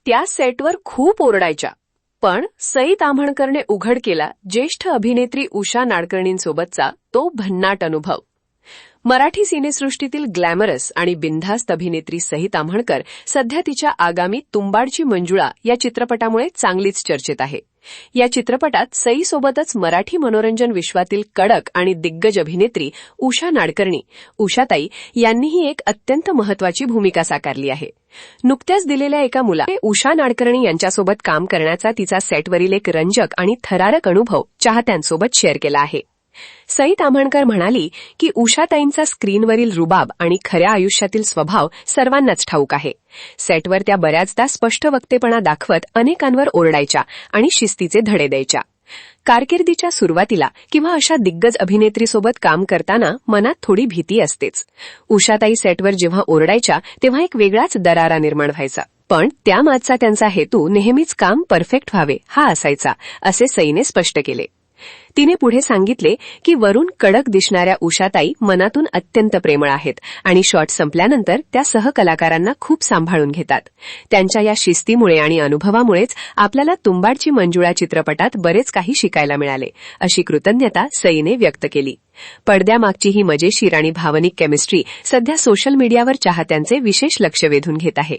त्या सेटवर खूप ओरडायच्या. पण सई ताम्हणकरने उघड केला ज्येष्ठ अभिनेत्री उषा नाडकर्णींसोबतचा तो भन्नाट अनुभव. मराठी सिनेसृष्टीतील ग्लॅमरस आणि बिनधास्त अभिनेत्री सई ताम्हणकर सध्या तिच्या आगामी तुंबाडची मंजुळा या चित्रपटामुळे चांगलीच चर्चेत आहे. या चित्रपटात सईसोबतच मराठी मनोरंजन विश्वातील कडक आणि दिग्गज अभिनेत्री उषा नाडकर्णी उषाताई यांनीही एक अत्यंत महत्वाची भूमिका साकारली आहे. नुकत्याच दिलेल्या एका मुलाखतीत उषा नाडकर्णी यांच्यासोबत काम करण्याचा तिचा सेटवरील एक रंजक आणि थरारक अनुभव चाहत्यांसोबत शेअर केला आहे. सई ताम्हणकर म्हणाली की उषाताईंचा स्क्रीनवरील रुबाब आणि खऱ्या आयुष्यातील स्वभाव सर्वांनाच ठाऊक आहे. सेटवर त्या बऱ्याचदा स्पष्ट वक्तेपणा दाखवत अनेकांवर ओरडायच्या आणि शिस्तीचे धडे द्यायच्या. कारकिर्दीच्या सुरुवातीला किंवा अशा दिग्गज अभिनेत्रीसोबत काम करताना मनात थोडी भीती असतेच. उषाताई सेटवर जेव्हा ओरडायच्या तेव्हा एक वेगळाच दरारा निर्माण व्हायचा. पण त्यामागचा त्यांचा हेतू नेहमीच काम परफेक्ट व्हावे हा असायचा, असे सईने स्पष्ट केले. तिने पुढे सांगितले की वरून कडक दिसणाऱ्या उषाताई मनातून अत्यंत प्रेमळ आहेत आणि शॉट संपल्यानंतर त्या सहकलाकारांना खूप सांभाळून घेतात. त्यांच्या या शिस्तीमुळे आणि अनुभवामुळेच आपल्याला तुंबाडची मंजुळा चित्रपटात बरेच काही शिकायला मिळाले, अशी कृतज्ञता सईने व्यक्त केली. पडद्यामागची ही मजेशीर आणि भावनिक केमिस्ट्री सध्या सोशल मीडियावर चाहत्यांचे विशेष लक्ष वेधून घेत आहे.